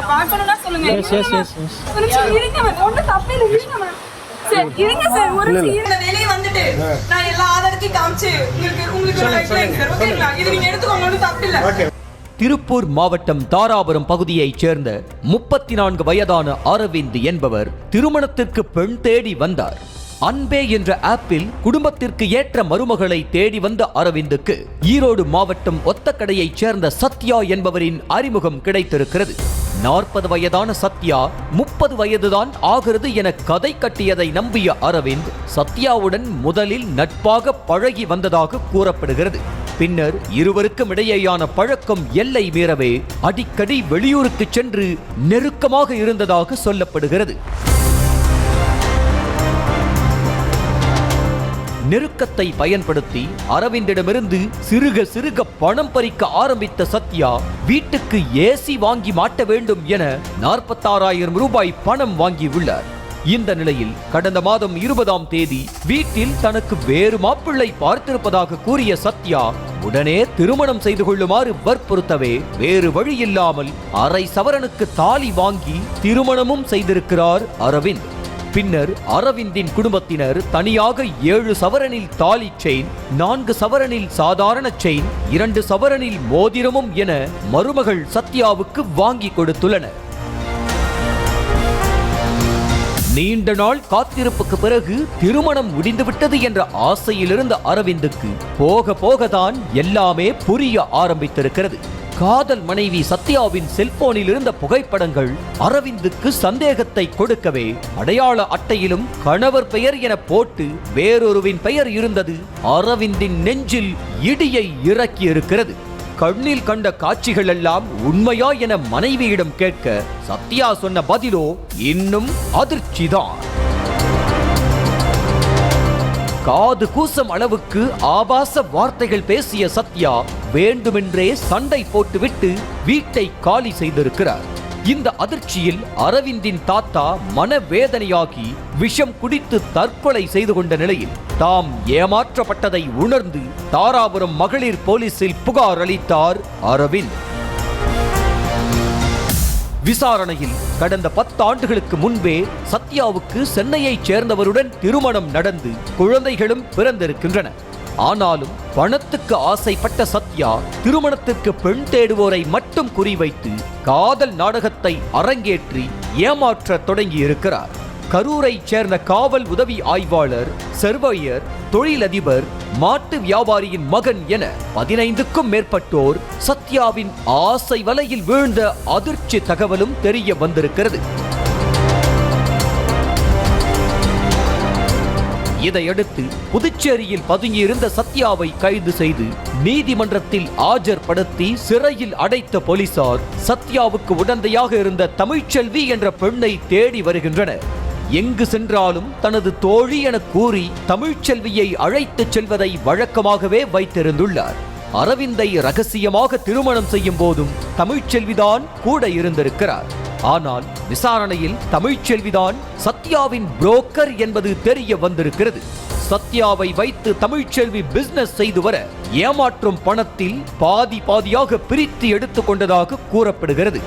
பார்க்கணும்னா சொல்லுங்க. ஒரு நிமிஷம் இருங்க மேம், ஒன்றும் தப்பு இல்லை, இருங்க மேம். சார் இருங்க சார், ஒரு நிமிஷம் வெளியே வந்துட்டு நான் எல்லா ஆதாரத்தையும் காமிச்சு உங்களுக்கு ஒரு லைஃப் சார், ஓகேங்களா? இது நீங்க எடுத்துக்கோங்க, ஒன்றும் தப்பு இல்லை. திருப்பூர் மாவட்டம் தாராபுரம் பகுதியைச் சேர்ந்த 34 வயதான அரவிந்த் என்பவர் திருமணத்திற்கு பெண் தேடி வந்தார். அன்பே என்ற ஆப்பில் குடும்பத்திற்கு ஏற்ற மருமகளை தேடி வந்த அரவிந்துக்கு ஈரோடு மாவட்டம் ஒத்தக்கடையைச் சேர்ந்த சத்யா என்பவரின் அறிமுகம் கிடைத்திருக்கிறது. 40 வயதான சத்யா 30 வயதுதான் ஆகிறது என கதை கட்டியதை நம்பிய அரவிந்த் சத்யாவுடன் முதலில் நட்பாக பழகி வந்ததாக கூறப்படுகிறது. பின்னர் இருவருக்கும் இடையேயான பழக்கம் எல்லை மீறவே அடிக்கடி வெளியூருக்கு சென்று நெருக்கமாக இருந்ததாக சொல்லப்படுகிறது. நெருக்கத்தை பயன்படுத்தி அரவிந்திடமிருந்து சிறுக சிறுக பணம் பறிக்க ஆரம்பித்த சத்யா வீட்டுக்கு ஏசி வாங்கி மாட்ட வேண்டும் என 46,000 ரூபாய் பணம் வாங்கியுள்ளார். இந்த நிலையில் கடந்த மாதம் 20ஆம் தேதி வீட்டில் தனக்கு வேறு மாப்பிள்ளை பார்த்திருப்பதாக கூறிய சத்யா உடனே திருமணம் செய்து கொள்ளுமாறு வற்புறுத்தவே வேறு வழி இல்லாமல் அரை சவரனுக்கு தாலி வாங்கி திருமணமும் செய்திருக்கிறார் அரவிந்த். பின்னர் அரவிந்தின் குடும்பத்தினர் தனியாக 7 சவரனில் தாலி செயின், 4 சவரனில் சாதாரண செயின், 2 சவரனில் மோதிரமும் என மருமகள் சத்யாவுக்கு வாங்கி கொடுத்துள்ளனர். நீண்ட நாள் காத்திருப்புக்கு பிறகு திருமணம் முடிந்துவிட்டது என்ற ஆசையிலிருந்த அரவிந்துக்கு போக போகத்தான் எல்லாமே புரிய ஆரம்பித்திருக்கிறது. காதல் மனைவி சத்யாவின் செல்போனில் இருந்த புகைப்படங்கள் அரவிந்துக்கு சந்தேகத்தை கொடுக்கவே அடையாள அட்டையிலும் கணவர் பெயர் என போட்டு வேறொருவின் பெயர் இருந்தது அரவிந்தின் நெஞ்சில் இடியை இறக்கி இருக்கிறது. கண்ணில் கண்ட காட்சிகள் எல்லாம் உண்மையா என மனைவியிடம் கேட்க சத்யா சொன்ன பதிலோ இன்னும் அதிர்ச்சிதான். காது கூசம் அளவுக்கு ஆபாச வார்த்தைகள் பேசிய சத்யா வேண்டுமென்றே சண்டை போட்டுவிட்டு வீட்டை காலி செய்திருக்கிறார். இந்த அதிர்ச்சியில் அரவிந்தின் தாத்தா மனவேதனையாகி விஷம் குடித்து தற்கொலை செய்து கொண்ட நிலையில் தாம் ஏமாற்றப்பட்டதை உணர்ந்து தாராபுரம் மகளிர் போலீசில் புகார் அளித்தார் அரவிந்த். விசாரணையில் கடந்த 10 ஆண்டுகளுக்கு முன்பே சத்யாவுக்கு சென்னையைச் சேர்ந்தவருடன் திருமணம் நடந்து குழந்தைகளும் பிறந்திருக்கின்றன. ஆனாலும் பணத்துக்கு ஆசைப்பட்ட சத்யா திருமணத்திற்கு பெண் தேடுவோரை மட்டும் குறிவைத்து காதல் நாடகத்தை அரங்கேற்றி ஏமாற்ற தொடங்கியிருக்கிறார். கரூரைச் சேர்ந்த காவல் உதவி ஆய்வாளர், சர்வேயர், தொழிலதிபர், மாட்டு வியாபாரியின் மகன் என 15க்கும் மேற்பட்டோர் சத்யாவின் ஆசை வலையில் வீழ்ந்த அதிர்ச்சி தகவலும் தெரிய வந்திருக்கிறது. இதையடுத்து புதுச்சேரியில் பதுங்கியிருந்த சத்யாவை கைது செய்து நீதிமன்றத்தில் ஆஜர்படுத்தி சிறையில் அடைத்த போலீசார் சத்யாவுக்கு உடந்தையாக இருந்த தமிழ்ச்செல்வி என்ற பெண்ணை தேடி வருகின்றனர். எங்கு சென்றாலும் தனது தோழி என கூறி தமிழ்ச்செல்வியை அழைத்துச் செல்வதை வழக்கமாகவே வைத்திருந்துள்ளார். அரவிந்தை ரகசியமாக திருமணம் செய்யும் போதும் தமிழ்ச்செல்விதான் கூட இருந்திருக்கிறார். ஆனால் விசாரணையில் தமிழ்ச்செல்விதான் சத்யாவின் புரோக்கர் என்பது தெரிய வந்திருக்கிறது. சத்யாவை வைத்து தமிழ்ச்செல்வி பிசினஸ் செய்து வர ஏமாற்றும் பணத்தில் பாதியாக பிரித்து எடுத்துக் கொண்டதாக கூறப்படுகிறது.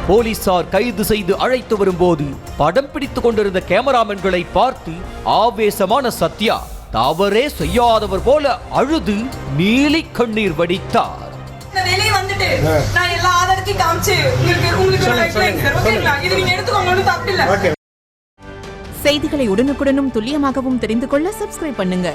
போலீசார் கைது செய்து அழைத்து வரும்போது படம் பிடித்துக் கொண்டிருந்த கேமராமேன்களை பார்த்து ஆவேசமான சத்யா தவறே செய்யாதவர் போல அழுது நீலி கண்ணீர் வடித்தார். வெளியே வந்துட்டு நான் எல்லா ஆதாரத்தையும் காமிச்சு உங்களுக்கு ஒரு லைஃப் சார், ஓகேங்களா? இது நீங்க எடுத்துக்கோங்க, ஒன்றும் தப்பு இல்லை. செய்திகளை உடனுக்குடனும் துல்லியமாகவும் தெரிந்து கொள்ள சப்ஸ்கிரைப் பண்ணுங்க.